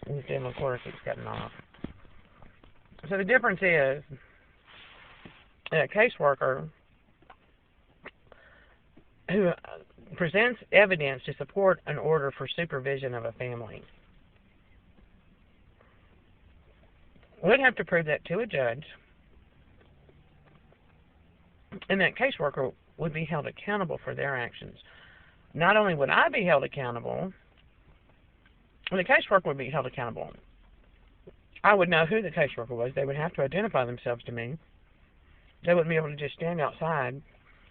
Then, of course, it's cutting off. So the difference is a caseworker who presents evidence to support an order for supervision of a family would have to prove that to a judge, and that caseworker would be held accountable for their actions. Not only would I be held accountable, the caseworker would be held accountable. I would know who the caseworker was. They would have to identify themselves to me. They wouldn't be able to just stand outside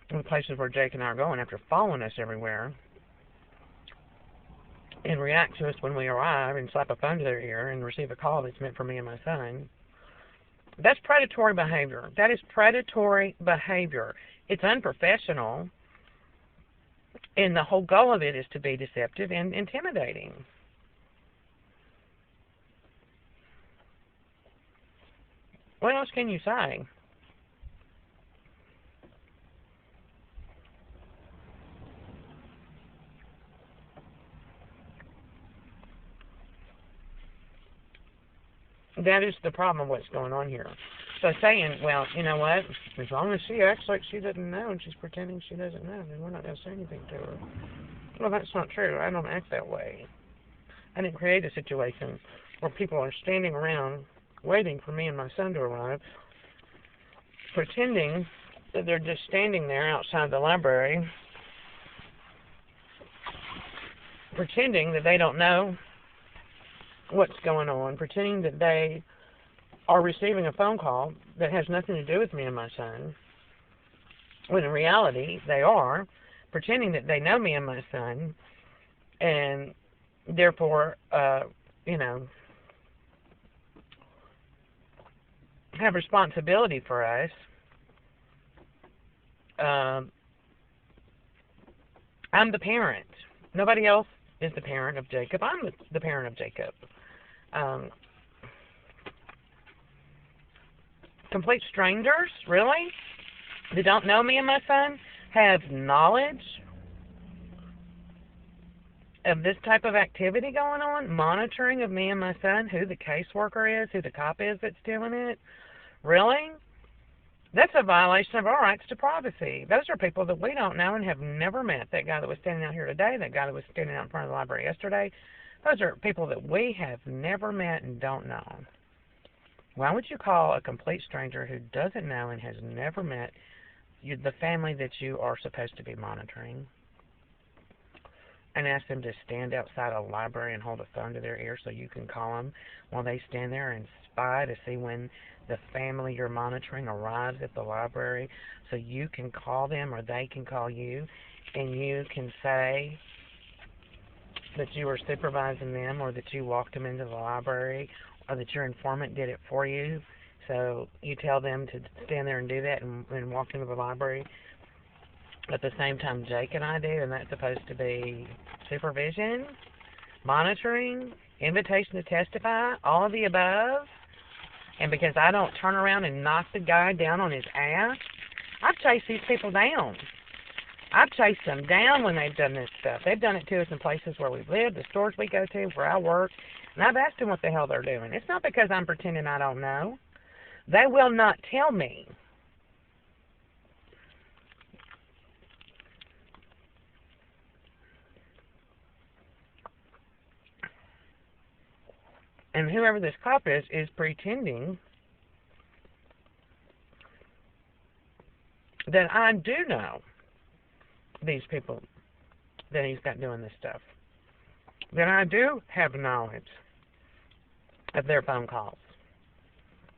in the places where Jake and I are going after following us everywhere and react to us when we arrive and slap a phone to their ear and receive a call that's meant for me and my son. That's predatory behavior. That is predatory behavior. It's unprofessional, and the whole goal of it is to be deceptive and intimidating. What else can you say? That is the problem, what's going on here. So saying, well, you know what, as long as she acts like she doesn't know and she's pretending she doesn't know, then we're not going to say anything to her. Well, that's not true. I don't act that way. I didn't create a situation where people are standing around waiting for me and my son to arrive, pretending that they're just standing there outside the library, pretending that they don't know what's going on, pretending that they are receiving a phone call that has nothing to do with me and my son, when in reality they are, pretending that they know me and my son, and therefore, have responsibility for us. I'm the parent. Nobody else is the parent of Jacob. I'm the parent of Jacob. Complete strangers, really? They don't know me and my son, have knowledge of this type of activity going on, monitoring of me and my son, who the caseworker is, who the cop is that's doing it. Really? That's a violation of our rights to privacy. Those are people that we don't know and have never met. That guy that was standing out here today, that guy that was standing out in front of the library yesterday, those are people that we have never met and don't know. Why would you call a complete stranger who doesn't know and has never met the family that you are supposed to be monitoring and ask them to stand outside a library and hold a phone to their ear so you can call them while they stand there and spy to see when the family you're monitoring arrives at the library so you can call them or they can call you and you can say that you were supervising them or that you walked them into the library or that your informant did it for you. So you tell them to stand there and do that and walk into the library at the same time Jake and I do, and that's supposed to be supervision, monitoring, invitation to testify, all of the above. And because I don't turn around and knock the guy down on his ass, I've chased these people down. I've chased them down when they've done this stuff. They've done it to us in places where we've lived, the stores we go to, where I work, and I've asked them what the hell they're doing. It's not because I'm pretending I don't know. They will not tell me. And whoever this cop is pretending that I do know these people that he's got doing this stuff. That I do have knowledge of their phone calls.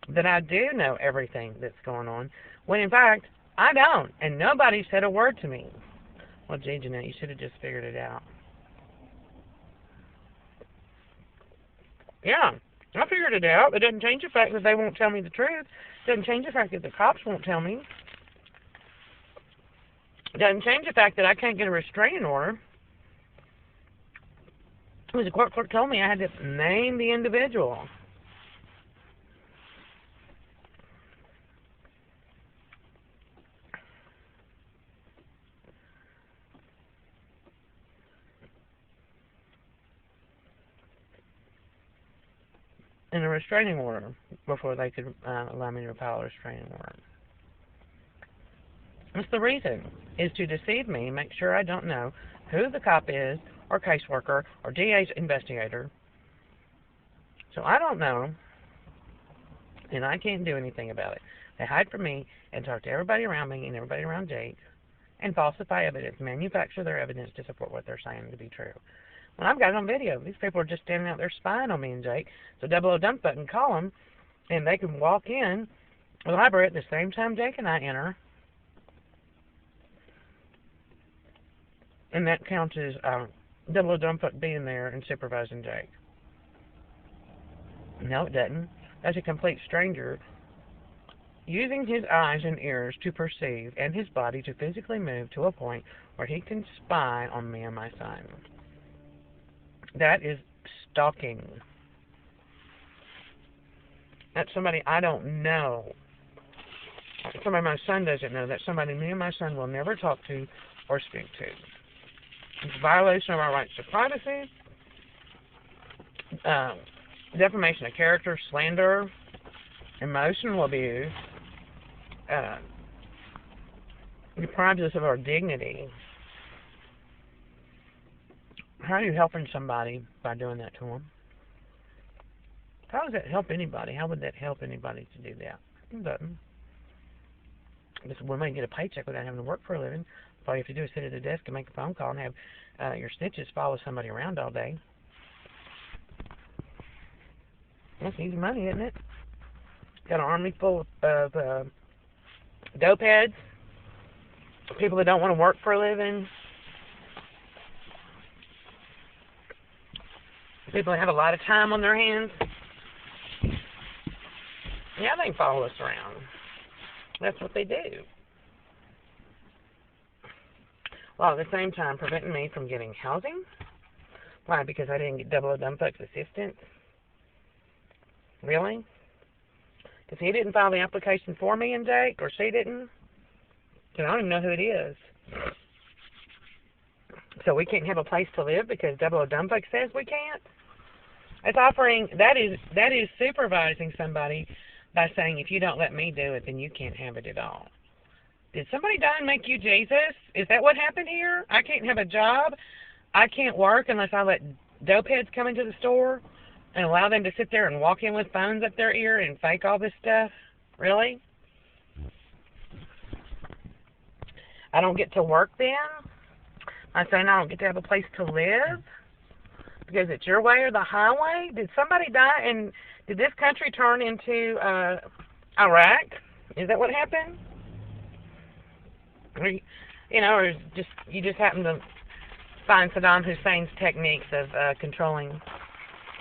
That I do know everything that's going on, when in fact, I don't. And nobody said a word to me. Well, gee, Jeanette, you should have just figured it out. Yeah, I figured it out. It doesn't change the fact that they won't tell me the truth. It doesn't change the fact that the cops won't tell me. It doesn't change the fact that I can't get a restraining order. Because the court clerk told me I had to name the individual. in a restraining order before they could allow me to file a restraining order. That's the reason, is to deceive me, make sure I don't know who the cop is, or caseworker, or DA's investigator. So I don't know, and I can't do anything about it. They hide from me and talk to everybody around me and everybody around Jake and falsify evidence, manufacture their evidence to support what they're saying to be true. When I've got it on video, these people are just standing out there spying on me and Jake. So Double O Dump Button can call them, and they can walk in the library at the same time Jake and I enter. And that counts as Double O Dump Button being there and supervising Jake. No, it doesn't. That's a complete stranger using his eyes and ears to perceive and his body to physically move to a point where he can spy on me and my son. That is stalking. That's somebody I don't know. Somebody my son doesn't know. That's somebody me and my son will never talk to or speak to. It's a violation of our rights to privacy, defamation of character, slander, emotional abuse, deprives us of our dignity. How are you helping somebody by doing that to them? How does that help anybody? How would that help anybody to do that? It doesn't. We might get a paycheck without having to work for a living. All you have to do is sit at a desk and make a phone call and have your snitches follow somebody around all day. That's easy money, isn't it? Got an army full of dope heads, people that don't want to work for a living, people that have a lot of time on their hands. Yeah, they can follow us around. That's what they do. While at the same time preventing me from getting housing. Why? Because I didn't get Double O Dump Button's assistance? Really? Because he didn't file the application for me and Jake, or she didn't? Because I don't even know who it is. So we can't have a place to live because Double O Dump Button says we can't? It's offering, that is supervising somebody by saying, if you don't let me do it, then you can't have it at all. Did somebody die and make you Jesus? Is that what happened here? I can't have a job. I can't work unless I let dope heads come into the store and allow them to sit there and walk in with phones up their ear and fake all this stuff? Really? I don't get to work then? I'm saying I don't get to have a place to live? Because it's your way or the highway? Did somebody die and did this country turn into Iraq? Is that what happened? Or, or you just happen to find Saddam Hussein's techniques of controlling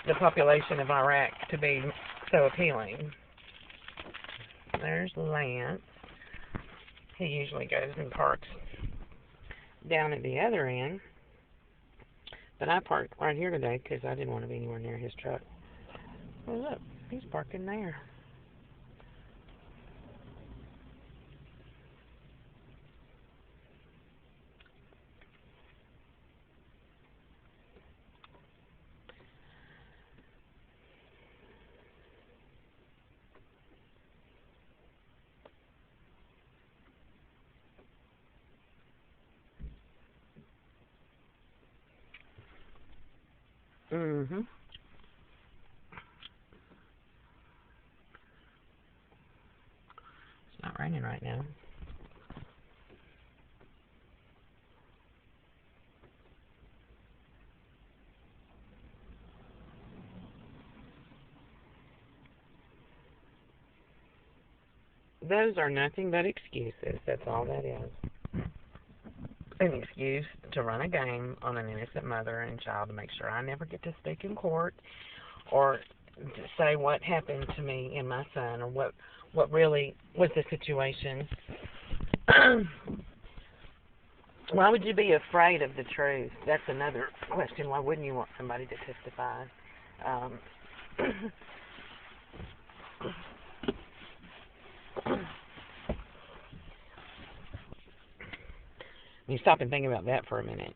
the population of Iraq to be so appealing. There's Lance. He usually goes and parks down at the other end. But I parked right here today because I didn't want to be anywhere near his truck. Well, look, he's parking there. Mm-hmm. It's not raining right now. Those are nothing but excuses. That's all that is. An excuse to run a game on an innocent mother and child to make sure I never get to speak in court or to say what happened to me and my son or what really was the situation. Why would you be afraid of the truth? That's another question. Why wouldn't you want somebody to testify? You stop and think about that for a minute.